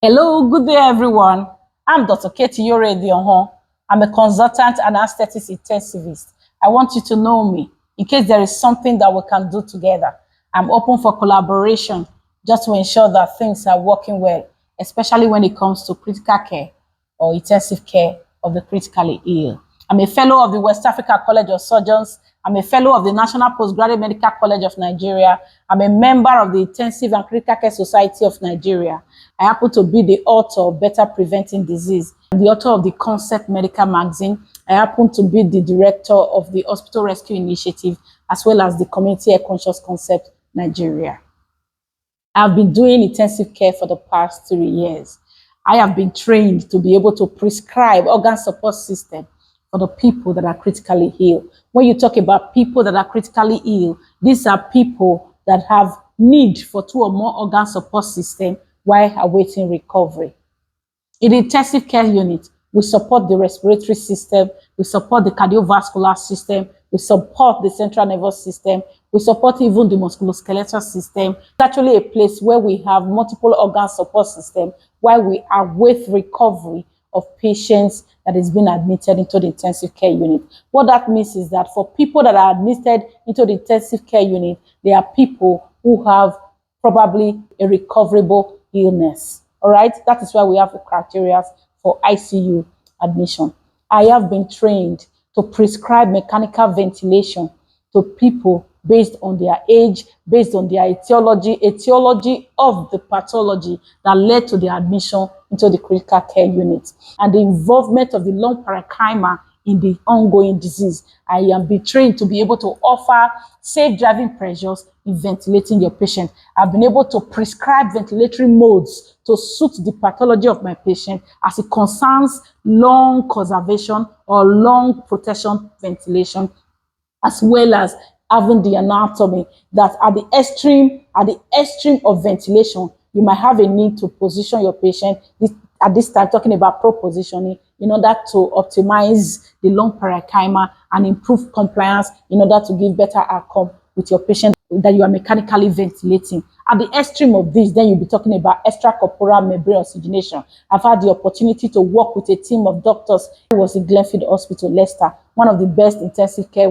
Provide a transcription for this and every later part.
Hello, good day, everyone. I'm Dr. Katie Yore Dionho. I'm a consultant and aesthetics intensivist. I want you to know me in case there is something that we can do together. I'm open for collaboration just to ensure that things are working well, especially when it comes to critical care or intensive care of the critically ill. I'm a fellow of the West Africa College of Surgeons. I'm a fellow of the National Postgraduate Medical College of Nigeria. I'm a member of the Intensive and Critical Care Society of Nigeria. I happen to be the author of Better Preventing Disease. I'm the author of the Concept Medical Magazine. I happen to be the director of the Hospital Rescue Initiative, as well as the Community Air Conscious Concept Nigeria. I've been doing intensive care for the past 3 years. I have been trained to be able to prescribe organ support system for the people that are critically ill. When you talk about people that are critically ill, these are people that have need for 2 or more organ support system while awaiting recovery. In the intensive care unit, we support the respiratory system, we support the cardiovascular system, we support the central nervous system, we support even the musculoskeletal system. It's actually a place where we have multiple organ support system while we await recovery of patients that is being admitted into the intensive care unit. What that means is that for people that are admitted into the intensive care unit, they are people who have probably a recoverable illness. All right, that is why we have the criteria for ICU admission. I have been trained to prescribe mechanical ventilation to people based on their age, based on their etiology of the pathology that led to their admission into the critical care unit, and the involvement of the lung parenchyma in the ongoing disease. I am being trained to be able to offer safe driving pressures in ventilating your patient. I've been able to prescribe ventilatory modes to suit the pathology of my patient as it concerns lung conservation or lung protection ventilation, as well as having the anatomy that at the extreme of ventilation, you might have a need to position your patient at this time, talking about propositioning, in order to optimize the lung parenchyma and improve compliance in order to give better outcome with your patient that you are mechanically ventilating. At the extreme of this, then you'll be talking about extracorporeal membrane oxygenation. I've had the opportunity to work with a team of doctors who was in Glenfield Hospital, Leicester, one of the best intensive care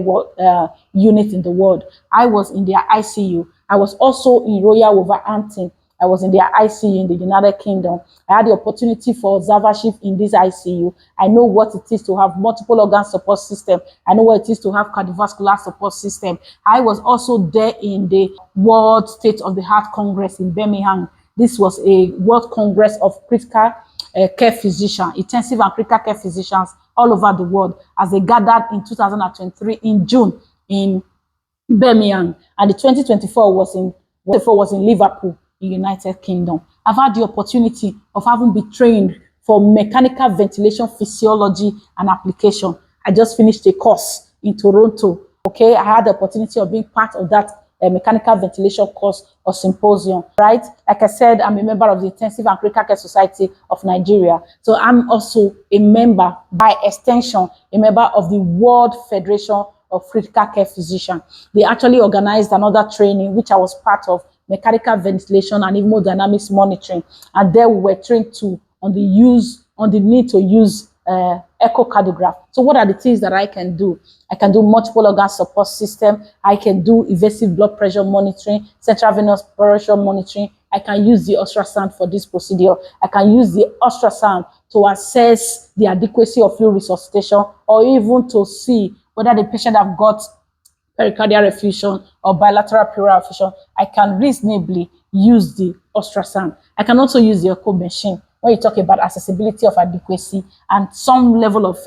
units in the world. I was in their ICU. I was also in Royal Wolverhampton. I was in their ICU in the United Kingdom. I had the opportunity for observership in this ICU. I know what it is to have multiple organ support system. I know what it is to have cardiovascular support system. I was also there in the World State of the Heart Congress in Birmingham. This was a World Congress of critical care physicians, intensive and critical care physicians all over the world, as they gathered in 2023 in June in Birmingham, and the 2024 was in Liverpool, in United Kingdom. I've had the opportunity of having been trained for mechanical ventilation physiology and application. I just finished a course in Toronto. Okay, I had the opportunity of being part of that mechanical ventilation course or symposium, right? Like I said, I'm a member of the Intensive and Critical Care Society of Nigeria. So I'm also a member, by extension, a member of the World Federation of Critical Care Physicians. They actually organized another training, which I was part of, mechanical ventilation and hemodynamics monitoring. And there we were trained to on the need to use echocardiograph. So what are the things that I can do? I can do multiple organ support system. I can do invasive blood pressure monitoring, central venous pressure monitoring. I can use the ultrasound for this procedure. I can use the ultrasound to assess the adequacy of fluid resuscitation, or even to see whether the patient have got pericardial effusion or bilateral pleural effusion. I can reasonably use the ultrasound. I can also use the echo machine when you talk about accessibility of adequacy and some level of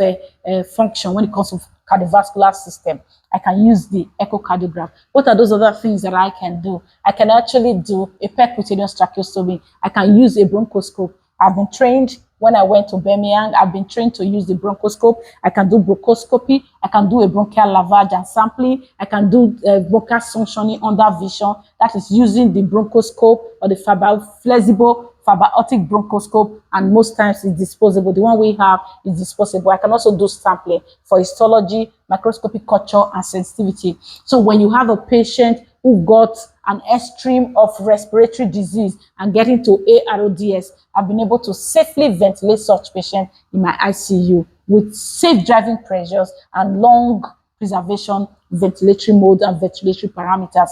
function when it comes to cardiovascular system. I can use the echocardiograph. What are those other things that I can do? I can actually do a percutaneous tracheostomy. I can use a bronchoscope. I've been trained when I went to Birmingham. I've been trained to use the bronchoscope. I can do bronchoscopy. I can do a bronchial lavage and sampling. I can do bronchial suctioning under vision. That is using the bronchoscope or the flexible fiber-optic bronchoscope, and most times it's disposable. The one we have is disposable. I can also do sampling for histology, microscopic culture, and sensitivity. So when you have a patient who got an extreme of respiratory disease and getting to ARDS, I've been able to safely ventilate such patients in my ICU with safe driving pressures and long preservation ventilatory mode and ventilatory parameters,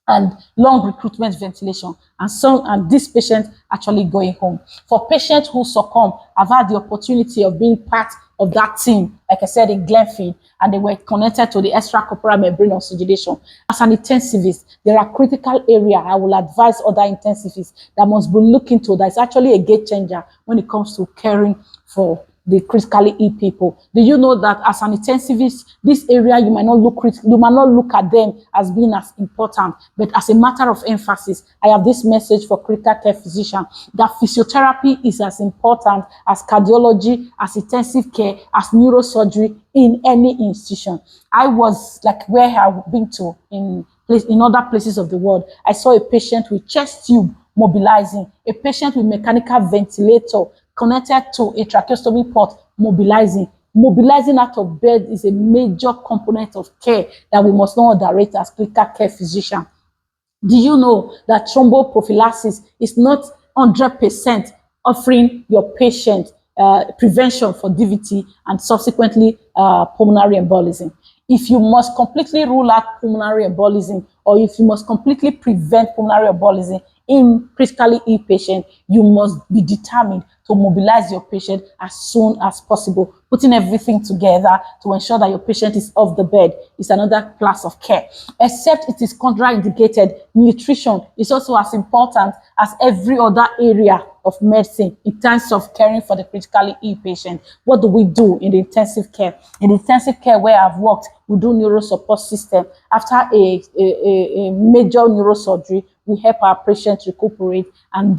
and long recruitment ventilation, and this patient actually going home. For patients who succumb, I've had the opportunity of being part of that team, like I said, in Glenfield, and they were connected to the extracorporeal membrane oxygenation. As an intensivist, there are critical areas I will advise other intensivists that must be looked into. That's actually a game changer when it comes to caring for the critically ill people. Do you know that as an intensivist, this area you might not look at them as being as important, but as a matter of emphasis, I have this message for critical care physicians that physiotherapy is as important as cardiology, as intensive care, as neurosurgery in any institution. I was like where I've been to in other places of the world. I saw a patient with chest tube mobilizing, a patient with mechanical ventilator connected to a tracheostomy port mobilizing. Mobilizing out of bed is a major component of care that we must not underrate as critical care physicians. Do you know that thromboprophylaxis is not 100% offering your patient prevention for DVT and subsequently pulmonary embolism? If you must completely rule out pulmonary embolism, or if you must completely prevent pulmonary embolism in critically ill patient, you must be determined to mobilize your patient as soon as possible. Putting everything together to ensure that your patient is off the bed is another class of care. Except it is contraindicated, nutrition is also as important as every other area of medicine in terms of caring for the critically ill patient. What do we do in the intensive care? In the intensive care where I've worked, we do neuro support system. After a major neurosurgery, we help our patients recuperate, and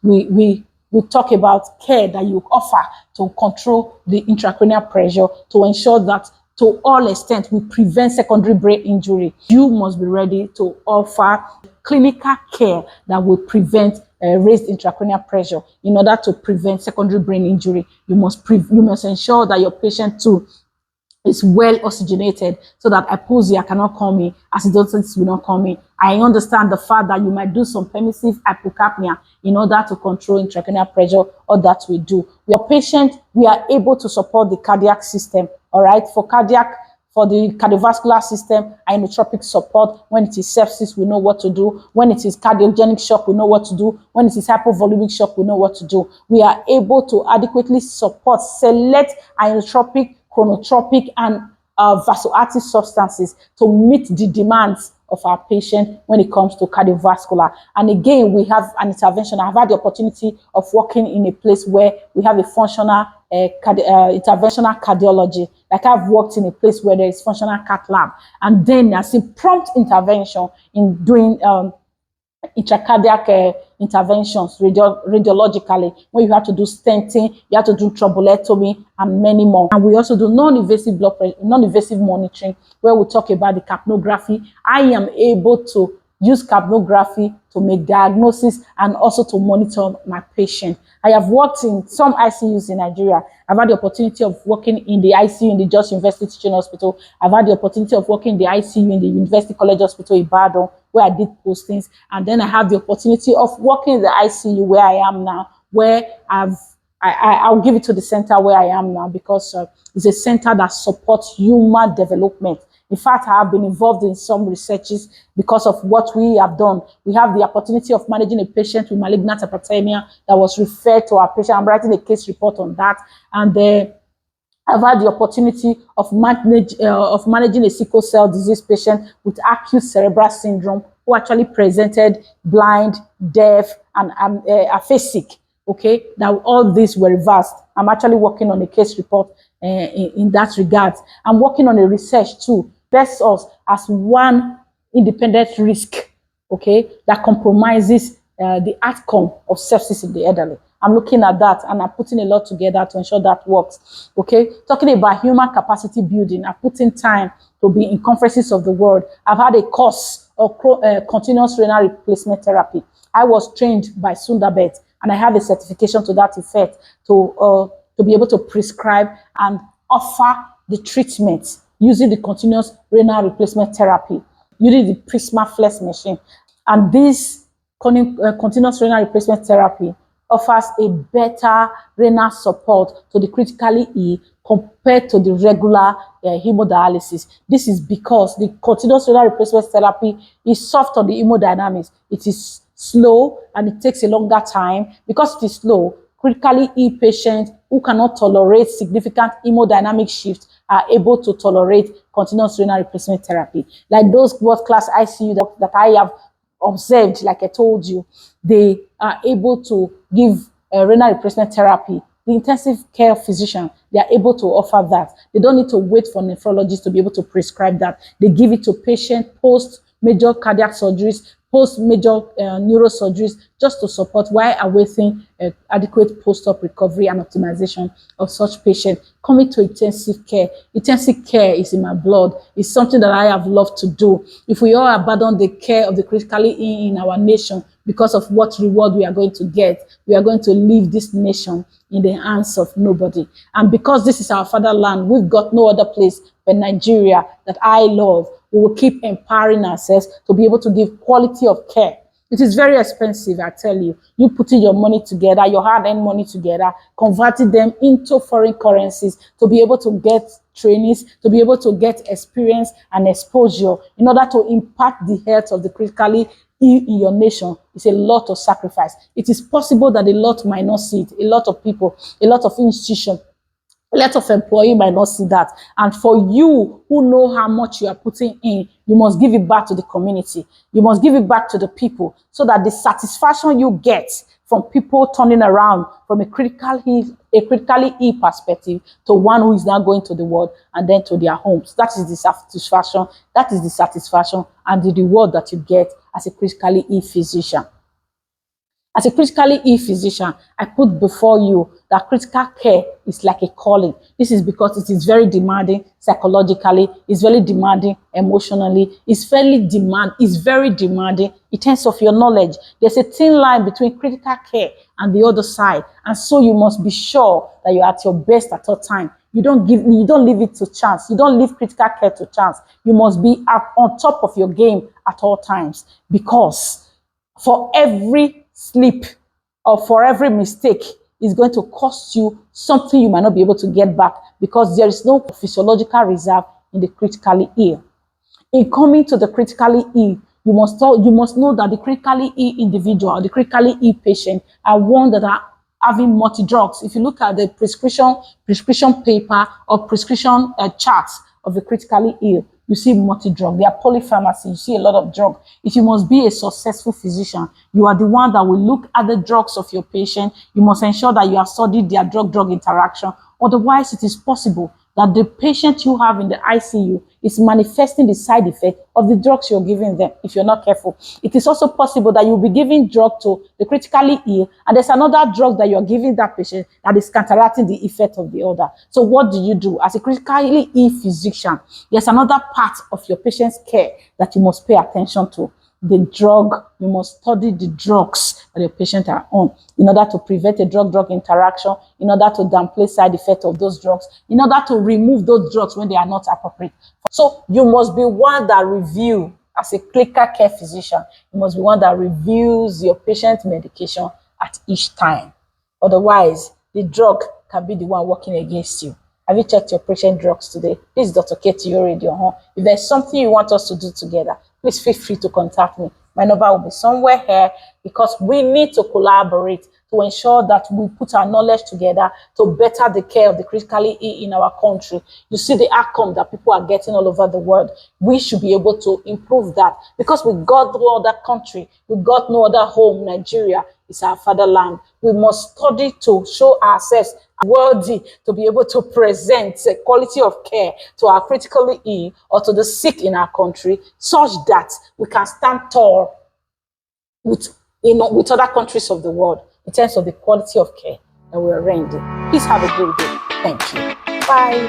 we talk about care that you offer to control the intracranial pressure to ensure that to all extent we prevent secondary brain injury. You must be ready to offer clinical care that will prevent raised intracranial pressure. In order to prevent secondary brain injury, you must ensure that your patient too is well oxygenated so that hypoxia cannot come in, acidosis will not come in. I understand the fact that you might do some permissive hypocapnia in order to control intracranial pressure, or that we do. Your patient, we are able to support the cardiac system, all right? For the cardiovascular system, inotropic support. When it is sepsis, we know what to do. When it is cardiogenic shock, we know what to do. When it is hypovolemic shock, we know what to do. We are able to adequately support select inotropic, chronotropic, and vasoactive substances to meet the demands of our patient when it comes to cardiovascular. And again, we have an intervention. I've had the opportunity of working in a place where we have a functional interventional cardiology. Like I've worked in a place where there is functional cath lab, and then I've seen prompt intervention in doing intracardiac interventions radiologically, when you have to do stenting, you have to do thrombolectomy, and many more. And we also do non-invasive non-invasive monitoring, where we talk about the capnography. I am able to use capnography to make diagnosis and also to monitor my patient. I have worked in some ICUs in Nigeria. I've had the opportunity of working in the ICU in the Jos University Teaching Hospital. I've had the opportunity of working in the ICU in the University College Hospital in Ibadan, where I did postings. And then I have the opportunity of working in the ICU where I am now, where I'll give it to the center where I am now, because it's a center that supports human development. In fact, I have been involved in some researches because of what we have done. We have the opportunity of managing a patient with malignant hyperthermia that was referred to our patient. I'm writing a case report on that. And I've had the opportunity of managing a sickle cell disease patient with acute cerebral syndrome who actually presented blind, deaf, and aphasic. Okay, now all these were reversed. I'm actually working on a case report in that regard. I'm working on a research too. Best us as one independent risk, okay, that compromises the outcome of sepsis in the elderly. I'm looking at that, and I'm putting a lot together to ensure that works. Okay, talking about human capacity building, I've put in time to be in conferences of the world. I've had a course of continuous renal replacement therapy. I was trained by Sundarbet, and I have a certification to that effect to be able to prescribe and offer the treatment using the continuous renal replacement therapy. using the Prisma Flex machine. And this continuous renal replacement therapy offers a better renal support to the critically ill compared to the regular hemodialysis. This is because the continuous renal replacement therapy is soft on the hemodynamics. It is slow and it takes a longer time. Because it is slow, critically ill patients who cannot tolerate significant hemodynamic shifts are able to tolerate continuous renal replacement therapy. Like those world-class ICU that I have observed, like I told you, they are able to give renal replacement therapy. The intensive care physician, they are able to offer that. They don't need to wait for nephrologists to be able to prescribe that. They give it to patients post major cardiac surgeries, post major neurosurgeries, just to support while awaiting adequate post-op recovery and optimization of such patients. Coming to intensive care. Intensive care is in my blood. It's something that I have loved to do. If we all abandon the care of the critically ill in our nation because of what reward we are going to get, we are going to leave this nation in the hands of nobody. And because this is our fatherland, we've got no other place but Nigeria that I love. We will keep empowering ourselves to be able to give quality of care. It is very expensive, I tell you. You putting your money together, your hard-earned money together, converting them into foreign currencies to be able to get trainings, to be able to get experience and exposure in order to impact the health of the critically ill in your nation. It's a lot of sacrifice. It is possible that a lot might not see it. A lot of people, a lot of institutions, a lot of employees might not see that. And for you who know how much you are putting in, you must give it back to the community. You must give it back to the people so that the satisfaction you get from people turning around from a critically ill perspective to one who is now going to the world and then to their homes. That is the satisfaction. That is the satisfaction and the reward that you get as a critically ill physician. As a critically ill physician, I put before you that critical care is like a calling. This is because it is very demanding psychologically, it's very demanding emotionally, it's very demanding in terms of your knowledge. There's a thin line between critical care and the other side. And so you must be sure that you're at your best at all time. You don't leave it to chance. You don't leave critical care to chance. You must be on top of your game at all times, because for every slip or for every mistake is going to cost you something you might not be able to get back, because there is no physiological reserve in the critically ill. In coming to the critically ill, you must know that the critically ill individual or the critically ill patient are one that are having multi-drugs. If you look at the prescription paper or prescription charts of the critically ill, you see multi-drug. They are polypharmacy. You see a lot of drug. If you must be a successful physician, you are the one that will look at the drugs of your patient. You must ensure that you have studied their drug-drug interaction. Otherwise, it is possible that the patient you have in the ICU is manifesting the side effect of the drugs you're giving them if you're not careful. It is also possible that you'll be giving drug to the critically ill and there's another drug that you're giving that patient that is counteracting the effect of the other. So what do you do? As a critically ill physician, there's another part of your patient's care that you must pay attention to. The drug, you must study the drugs that your patient are on in order to prevent a drug-drug interaction, in order to downplay side effects of those drugs, in order to remove those drugs when they are not appropriate. So you must be one that review, as a clinical care physician, you must be one that reviews your patient's medication at each time. Otherwise, the drug can be the one working against you. Have you checked your patient drugs today? This is Dr. Katie Yoredio. If there's something you want us to do together, please feel free to contact me. My number will be somewhere here, because we need to collaborate to ensure that we put our knowledge together to better the care of the critically ill in our country. You see the outcome that people are getting all over the world. We should be able to improve that, because we got no other country, we got no other home. Nigeria is our fatherland. We must study to show ourselves worthy to be able to present a quality of care to our critically ill or to the sick in our country, such that we can stand tall with other countries of the world in terms of the quality of care that we are rendering. Please have a great day. Thank you. Bye.